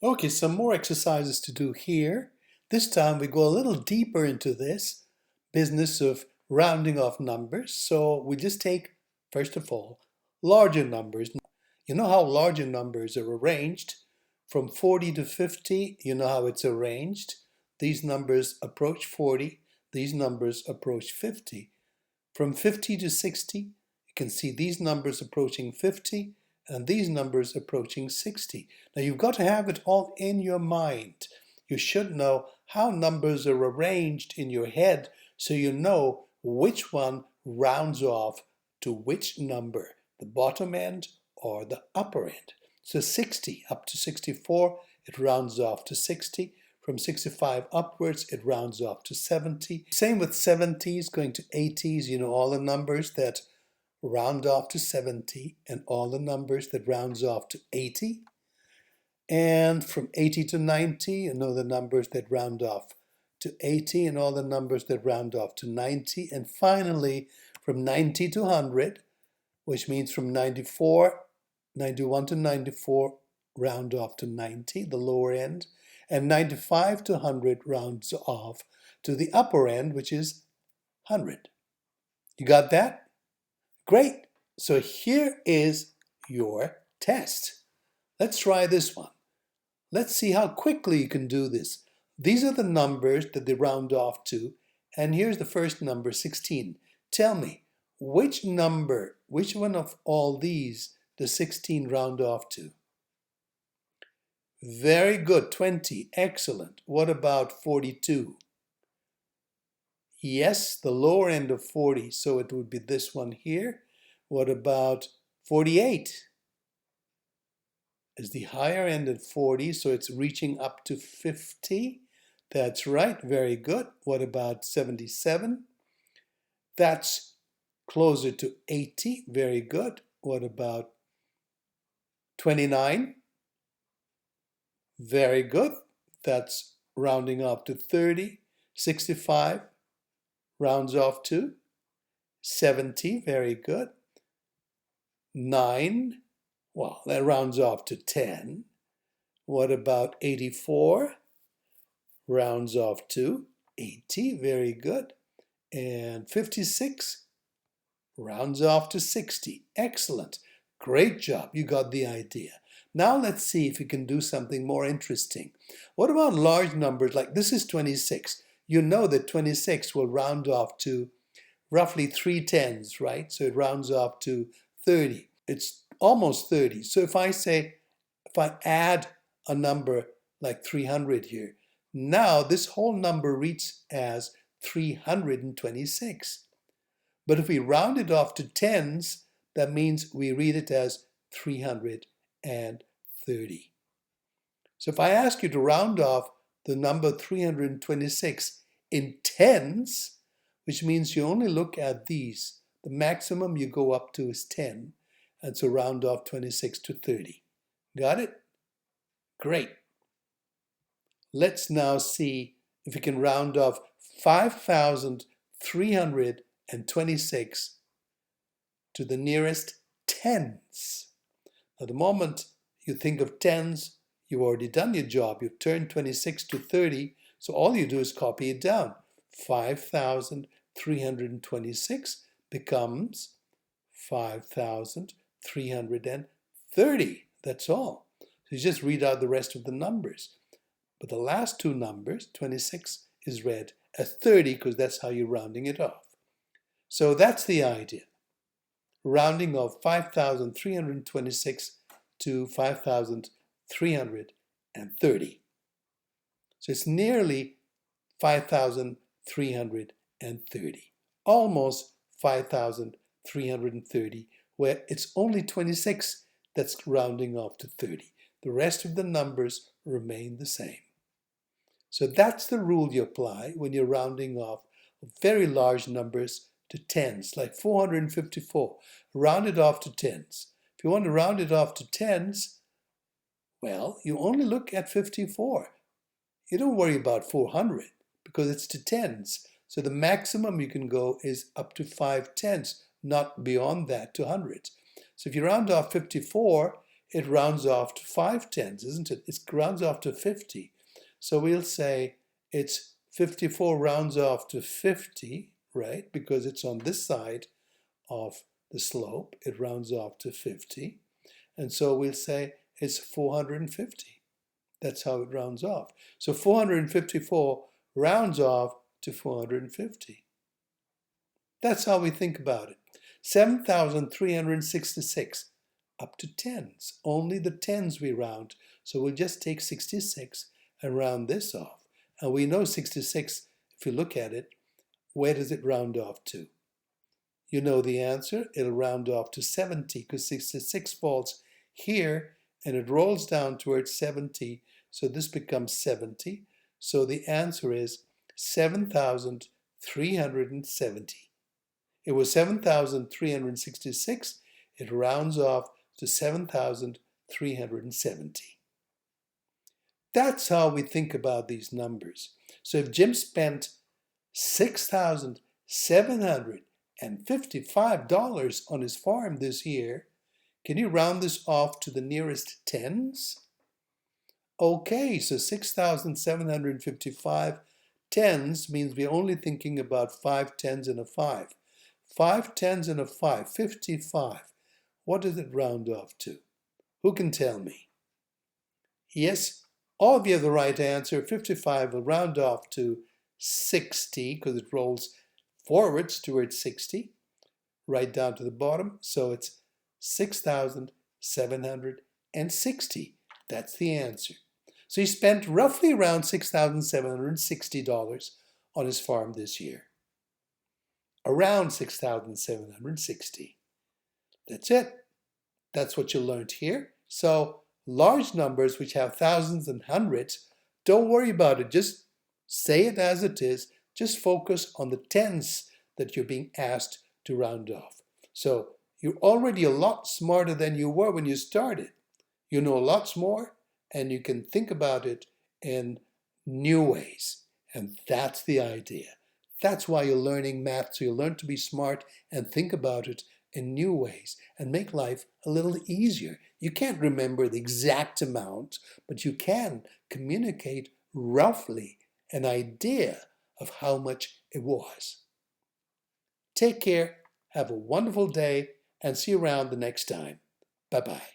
Okay, some more exercises to do here. This time we go a little deeper into this business of rounding off numbers. So we just take, first of all, larger numbers. You know how larger numbers are arranged? From 40 to 50, you know how it's arranged. These numbers approach 40, these numbers approach 50. From 50 to 60, you can see these numbers approaching 50 and these numbers approaching 60. Now you've got to have it all in your mind. You should know how numbers are arranged in your head so you know which one rounds off to which number, the bottom end or the upper end. So 60 up to 64, it rounds off to 60. From 65 upwards, it rounds off to 70. Same with 70s going to 80s. You know all the numbers that round off to 70 and all the numbers that rounds off to 80. And from 80 to 90, you know the numbers that round off to 80 and all the numbers that round off to 90. And finally, from 90 to 100, which means from 91 to 94, round off to 90, the lower end. And 95 to 100 rounds off to the upper end, which is 100. You got that? Great. So here is your test. Let's try this one. Let's see how quickly you can do this. These are the numbers that they round off to, and here's the first number, 16. Tell me, which one of all these does 16 round off to? Very good, 20, excellent. What about 42? Yes, the lower end of 40, so it would be this one here. What about 48? Is the higher end at 40, so it's reaching up to 50. That's right, very good. What about 77? That's closer to 80, very good. What about 29? Very good. That's rounding off to 30. 65 rounds off to 70. Very good. 9. Well, that rounds off to 10. What about 84? Rounds off to 80. Very good. And 56 rounds off to 60. Excellent. Great job. You got the idea. Now let's see if we can do something more interesting. What about large numbers like this is 26? You know that 26 will round off to roughly 3 10s, right? So it rounds off to 30. It's almost 30. So if I add a number like 300 here, now this whole number reads as 326. But if we round it off to 10s, that means we read it as 330. So if I ask you to round off the number 326 in 10s, which means you only look at these, the maximum you go up to is 10, and so round off 26 to 30. Got it? Great. Let's now see if we can round off 5,326 to the nearest tens. Now, the moment you think of tens, you've already done your job. You've turned 26 to 30, so all you do is copy it down. 5,326 becomes 5,330. That's all. So you just read out the rest of the numbers. But the last two numbers, 26, is read as 30 because that's how you're rounding it off. So that's the idea. Rounding off 5,326 to 5,330. So it's nearly 5,330. Almost 5,330, where it's only 26 that's rounding off to 30. The rest of the numbers remain the same. So that's the rule you apply when you're rounding off very large numbers to tens, like 454. Round it off to tens. If you want to round it off to tens, well, you only look at 54. You don't worry about 400 because it's to tens. So the maximum you can go is up to 5 tenths, not beyond that to hundreds. So if you round off 54, it rounds off to 5/10, isn't it? It rounds off to 50. So we'll say it's 54 rounds off to 50, right? Because it's on this side of the slope. It rounds off to 50. And so we'll say it's 450. That's how it rounds off. So 454 rounds off to 450. That's how we think about it. 7,366 up to 10s. Only the 10s we round. So we'll just take 66 and round this off. And we know 66, if you look at it, where does it round off to? You know the answer. It'll round off to 70 because 66 falls here and it rolls down towards 70. So this becomes 70. So the answer is 7,370. It was 7,366. It rounds off to 7,370. That's how we think about these numbers. So if Jim spent $6,755 on his farm this year, can you round this off to the nearest tens? Okay, so 6,755 tens means we're only thinking about 5 tens and a 5. 5 tens and a 5, 55. What does it round off to? Who can tell me? Yes, all of you have the right answer. 55 will round off to 60 because it rolls forwards towards 60, right down to the bottom. So it's 6,760. That's the answer. So he spent roughly around $6,760 on his farm this year. Around 6,760. That's it. That's what you learned here. So large numbers which have thousands and hundreds, don't worry about it. Just say it as it is. Just focus on the tens that you're being asked to round off. So you're already a lot smarter than you were when you started. You know lots more and you can think about it in new ways. And that's the idea. That's why you're learning math, so you learn to be smart and think about it in new ways and make life a little easier. You can't remember the exact amount, but you can communicate roughly an idea of how much it was. Take care, have a wonderful day, and see you around the next time. Bye-bye.